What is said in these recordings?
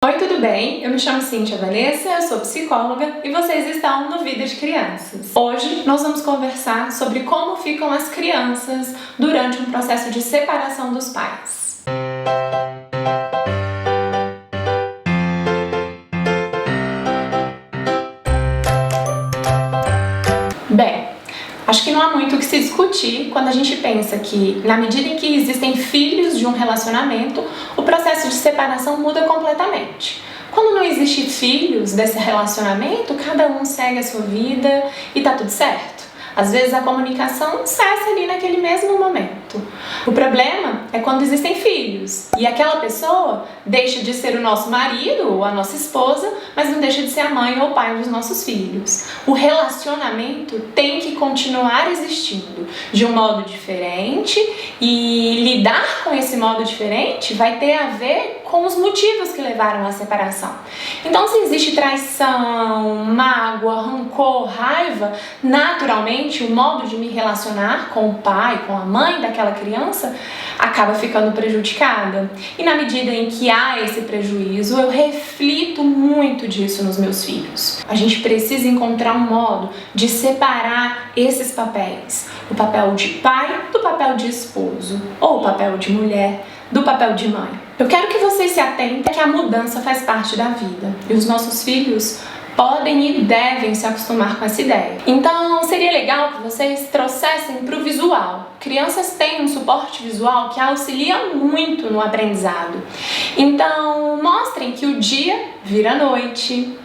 Oi, tudo bem? Eu me chamo Cíntia Vanessa, eu sou psicóloga e vocês estão no Vida de Crianças. Hoje nós vamos conversar sobre como ficam as crianças durante um processo de separação dos pais. Bem, acho que não há muito o que se discutir quando a gente pensa que, na medida em que existem filhos de um relacionamento, o processo de separação muda completamente. Quando não existe filhos desse relacionamento, cada um segue a sua vida e tá tudo certo. Às vezes a comunicação cessa ali naquele mesmo momento. O problema é quando existem filhos e aquela pessoa deixa de ser o nosso marido ou a nossa esposa, mas não deixa de ser a mãe ou o pai dos nossos filhos. O relacionamento tem que continuar existindo de um modo diferente e lidar com esse modo diferente vai ter a ver com os motivos que levaram à separação. Então, se existe traição, mágoa, rancor, raiva, naturalmente o modo de me relacionar com o pai, com a mãe daquela criança, acaba ficando prejudicada. E na medida em que há esse prejuízo, eu reflito muito disso nos meus filhos. A gente precisa encontrar um modo de separar esses papéis. O papel de pai do papel de esposo, ou o papel de mulher do papel de mãe. Eu quero que vocês se atentem que a mudança faz parte da vida e os nossos filhos podem e devem se acostumar com essa ideia. Então, seria legal que vocês trouxessem para o visual. Crianças têm um suporte visual que auxilia muito no aprendizado. Então, mostrem que o dia vira noite,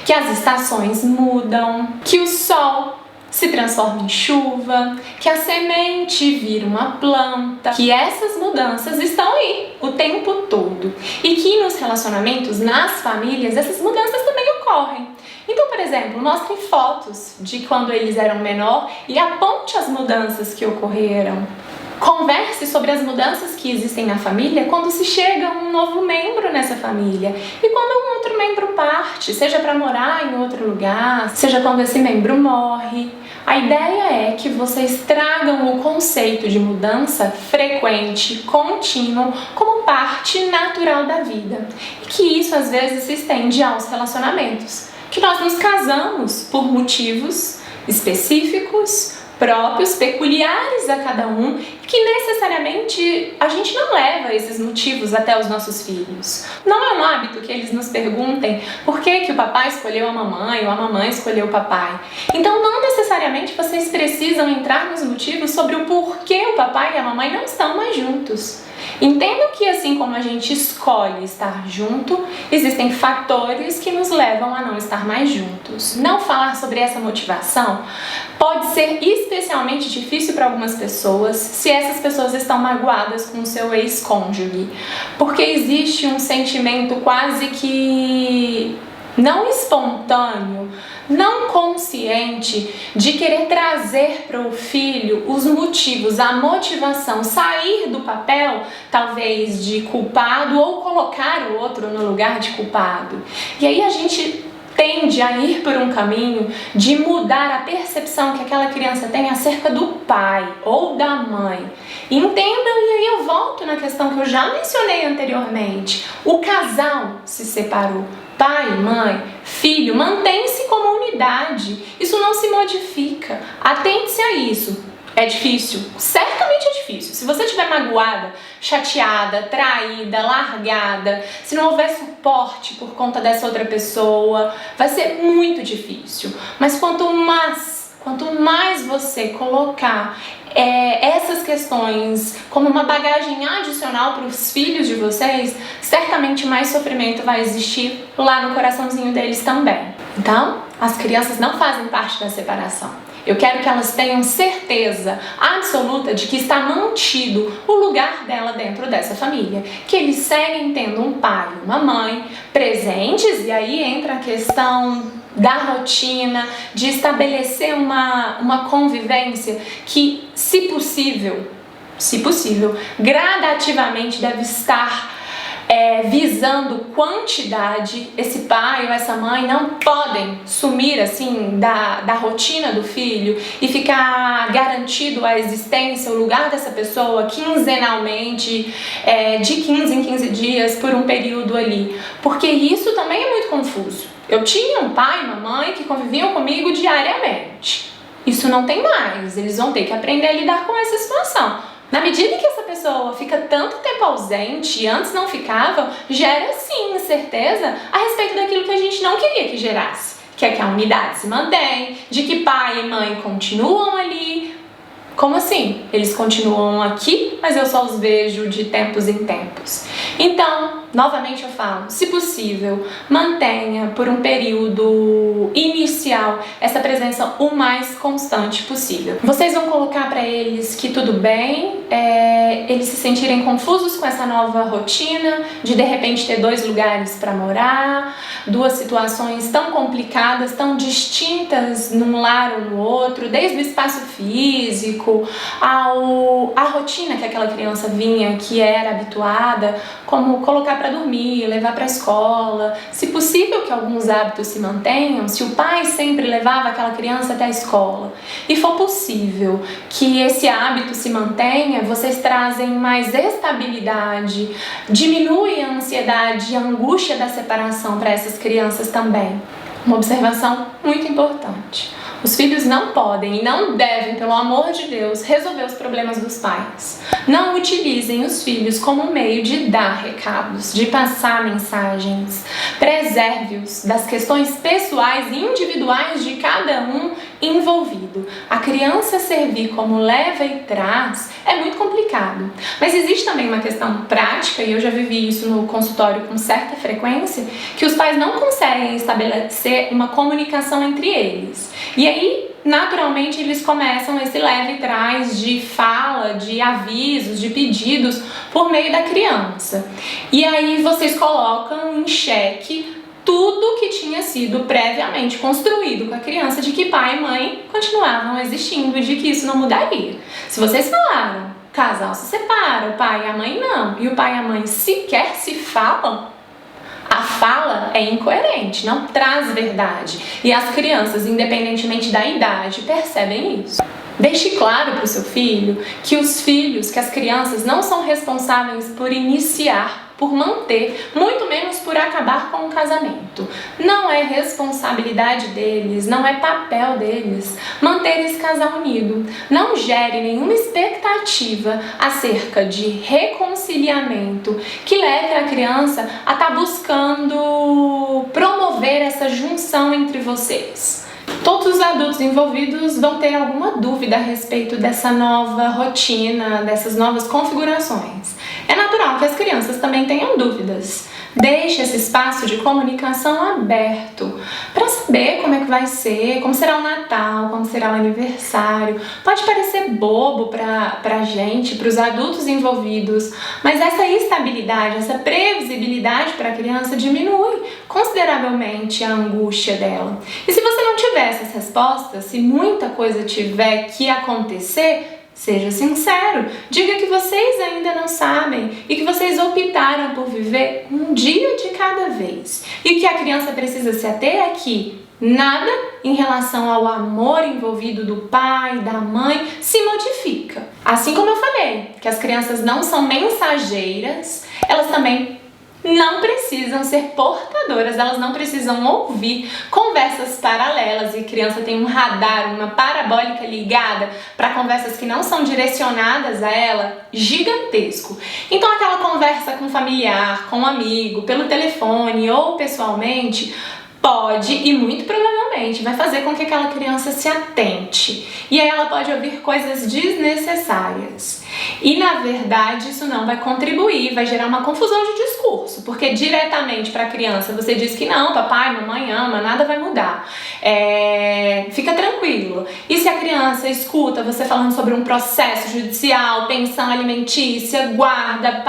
que as estações mudam, que o sol se transforma em chuva, que a semente vira uma planta, que essas mudanças estão aí o tempo todo e que nos relacionamentos, nas famílias, essas mudanças também ocorrem. Então, por exemplo, mostrem fotos de quando eles eram menor e aponte as mudanças que ocorreram. Converse sobre as mudanças que existem na família quando se chega um novo membro nessa família e quando um outro membro parte, seja para morar em outro lugar, seja quando esse membro morre. A ideia é que vocês tragam o conceito de mudança frequente, contínua, como parte natural da vida e que isso às vezes se estende aos relacionamentos, que nós nos casamos por motivos específicos, próprios, peculiares a cada um, que necessariamente a gente não leva esses motivos até os nossos filhos. Não é um hábito que eles nos perguntem por que o papai escolheu a mamãe ou a mamãe escolheu o papai. Então não necessariamente vocês precisam entrar nos motivos sobre o porquê o papai e a mamãe não estão mais juntos. Entendam que assim como a gente escolhe estar junto, existem fatores que nos levam a não estar mais juntos. Não falar sobre essa motivação pode ser especialmente difícil para algumas pessoas se essas pessoas estão magoadas com o seu ex-cônjuge, porque existe um sentimento quase que não espontâneo, não consciente de querer trazer para o filho os motivos, a motivação, sair do papel, talvez, de culpado ou colocar o outro no lugar de culpado. E aí a gente tende a ir por um caminho de mudar a percepção que aquela criança tem acerca do pai ou da mãe. Entendam, e aí eu volto na questão que eu já mencionei anteriormente. O casal se separou. Pai, mãe, filho, mantém-se como unidade. Isso não se modifica. Atente-se a isso. É difícil? Certamente é difícil. Se você estiver magoada, chateada, traída, largada, se não houver suporte por conta dessa outra pessoa, vai ser muito difícil. Mas quanto mais você colocar essas questões como uma bagagem adicional para os filhos de vocês, certamente mais sofrimento vai existir lá no coraçãozinho deles também. Então, as crianças não fazem parte da separação. Eu quero que elas tenham certeza absoluta de que está mantido o lugar dela dentro dessa família, que eles seguem tendo um pai e uma mãe presentes, e aí entra a questão da rotina, de estabelecer uma convivência que, se possível, gradativamente deve estar visando quantidade. Esse pai ou essa mãe não podem sumir assim da rotina do filho e ficar garantido a existência, o lugar dessa pessoa quinzenalmente, de 15 em 15 dias por um período ali, porque isso também é muito confuso. Eu tinha um pai e uma mãe que conviviam comigo diariamente. Isso não tem mais, eles vão ter que aprender a lidar com essa situação. Na medida em que essa pessoa fica tanto tempo ausente e antes não ficava, gera sim incerteza a respeito daquilo que a gente não queria que gerasse, que é que a unidade se mantém, de que pai e mãe continuam ali. Como assim? Eles continuam aqui, mas eu só os vejo de tempos em tempos. Então, novamente eu falo, se possível, mantenha por um período inicial essa presença o mais constante possível. Vocês vão colocar para eles que tudo bem, eles se sentirem confusos com essa nova rotina, de repente ter 2 lugares para morar, 2 situações tão complicadas, tão distintas num lar ou no outro, desde o espaço físico, a rotina que aquela criança vinha, que era habituada, como colocar para dormir, levar para a escola, se possível que alguns hábitos se mantenham, se o pai sempre levava aquela criança até a escola e for possível que esse hábito se mantenha, vocês trazem mais estabilidade, diminui a ansiedade e a angústia da separação para essas crianças também. Uma observação muito importante. Os filhos não podem e não devem, pelo amor de Deus, resolver os problemas dos pais. Não utilizem os filhos como meio de dar recados, de passar mensagens. Preserve-os das questões pessoais e individuais de cada um envolvido. A criança servir como leva e traz é muito complicado. Mas existe também uma questão prática, e eu já vivi isso no consultório com certa frequência, que os pais não conseguem estabelecer uma comunicação entre eles. E aí, naturalmente, eles começam esse leve e traz de fala, de avisos, de pedidos por meio da criança. E aí vocês colocam em xeque tudo que tinha sido previamente construído com a criança, de que pai e mãe continuavam existindo e de que isso não mudaria. Se vocês falaram, o casal se separa, o pai e a mãe não, e o pai e a mãe sequer se falam, a fala é incoerente, não traz verdade. E as crianças, independentemente da idade, percebem isso. Deixe claro para o seu filho que que as crianças não são responsáveis por iniciar, por manter, muito menos por acabar com o casamento. Não é responsabilidade deles, não é papel deles manter esse casal unido. Não gere nenhuma expectativa acerca de reconciliamento que leve a criança a estar buscando promover essa junção entre vocês. Todos os adultos envolvidos vão ter alguma dúvida a respeito dessa nova rotina, dessas novas configurações. É natural que as crianças também tenham dúvidas. Deixe esse espaço de comunicação aberto para saber como é que vai ser, como será o Natal, como será o aniversário. Pode parecer bobo para a gente, para os adultos envolvidos, mas essa estabilidade, essa previsibilidade para a criança diminui consideravelmente a angústia dela. E se você não tiver essas respostas, se muita coisa tiver que acontecer, seja sincero, diga que vocês ainda não sabem e que vocês optaram por viver um dia de cada vez. E o que a criança precisa se ater é que nada em relação ao amor envolvido do pai, da mãe, se modifica. Assim como eu falei, que as crianças não são mensageiras, elas também não precisam ser portadoras, elas não precisam ouvir conversas paralelas, e criança tem um radar, uma parabólica ligada para conversas que não são direcionadas a ela, gigantesco. Então aquela conversa com familiar, com amigo, pelo telefone ou pessoalmente, pode e muito provavelmente vai fazer com que aquela criança se atente. E aí ela pode ouvir coisas desnecessárias. E na verdade isso não vai contribuir, vai gerar uma confusão de discurso, porque diretamente para a criança você diz que não, papai, mamãe ama, nada vai mudar. Fica tranquilo. E se a criança escuta você falando sobre um processo judicial, pensão alimentícia, guarda,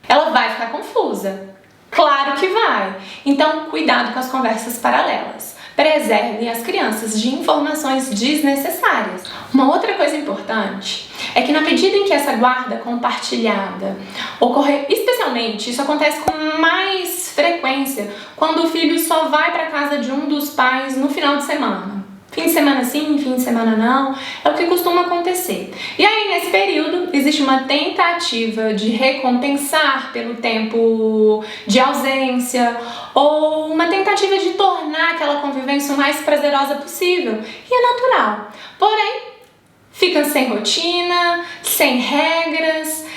ela vai ficar confusa. Claro que vai. Então, cuidado com as conversas paralelas. Preserve as crianças de informações desnecessárias. Uma outra coisa importante é que na medida em que essa guarda compartilhada ocorrer, especialmente, isso acontece com mais frequência quando o filho só vai para casa de um dos pais no final de semana. Fim de semana sim, fim de semana não, é o que costuma acontecer. E aí, nesse período, existe uma tentativa de recompensar pelo tempo de ausência ou uma tentativa de tornar aquela convivência o mais prazerosa possível. E é natural. Porém, ficam sem rotina, sem regras,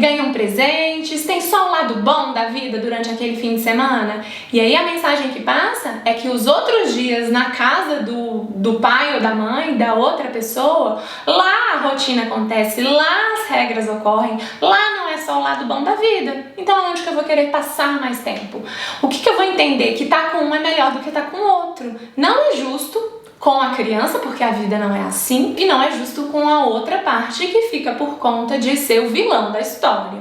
ganham presentes, tem só o lado bom da vida durante aquele fim de semana. E aí a mensagem que passa é que os outros dias na casa do pai ou da mãe, da outra pessoa, lá a rotina acontece, lá as regras ocorrem, lá não é só o lado bom da vida. Então onde que eu vou querer passar mais tempo? O que eu vou entender? Que tá com um é melhor do que tá com o outro. Não é justo com a criança, porque a vida não é assim, e não é justo com a outra parte que fica por conta de ser o vilão da história.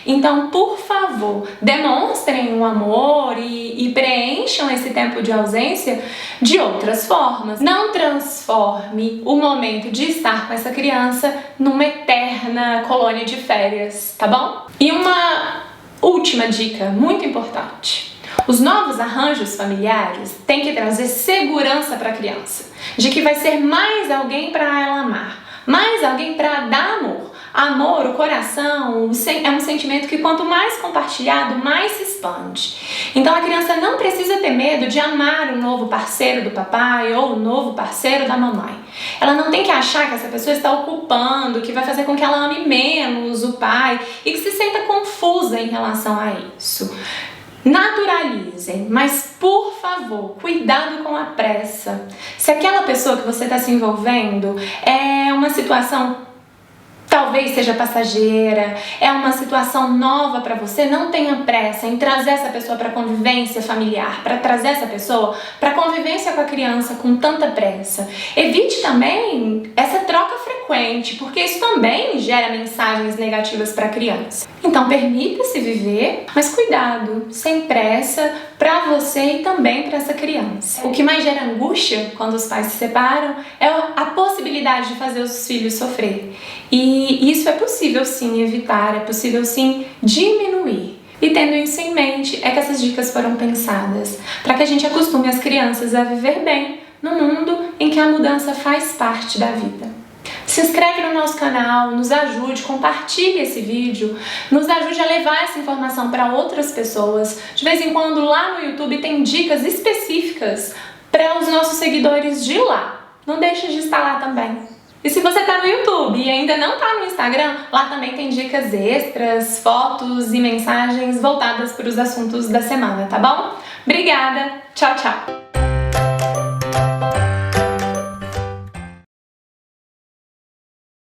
Então, por favor, demonstrem o amor e preencham esse tempo de ausência de outras formas. Não transforme o momento de estar com essa criança numa eterna colônia de férias, tá bom? E uma última dica muito importante. Os novos arranjos familiares têm que trazer segurança para a criança, de que vai ser mais alguém para ela amar, mais alguém para dar amor. Amor, o coração, é um sentimento que quanto mais compartilhado, mais se expande. Então a criança não precisa ter medo de amar o novo parceiro do papai ou o novo parceiro da mamãe. Ela não tem que achar que essa pessoa está ocupando, que vai fazer com que ela ame menos o pai e que se sinta confusa em relação a isso. Naturalizem, mas por favor, cuidado com a pressa. Se aquela pessoa que você está se envolvendo é uma situação talvez seja passageira, é uma situação nova para você, não tenha pressa em trazer essa pessoa para convivência familiar, para trazer essa pessoa para convivência com a criança com tanta pressa. Evite também essa troca frequente, porque isso também gera mensagens negativas para a criança. Então permita-se viver, mas cuidado, sem pressa, para você e também para essa criança. O que mais gera angústia quando os pais se separam é a possibilidade de fazer os filhos sofrer. E isso é possível sim evitar, é possível sim diminuir. E tendo isso em mente, é que essas dicas foram pensadas para que a gente acostume as crianças a viver bem no mundo em que a mudança faz parte da vida. Se inscreve no nosso canal, nos ajude, compartilhe esse vídeo, nos ajude a levar essa informação para outras pessoas. De vez em quando lá no YouTube tem dicas específicas para os nossos seguidores de lá. Não deixe de estar lá também. E se você está no YouTube e ainda não está no Instagram, lá também tem dicas extras, fotos e mensagens voltadas para os assuntos da semana, tá bom? Obrigada, tchau, tchau!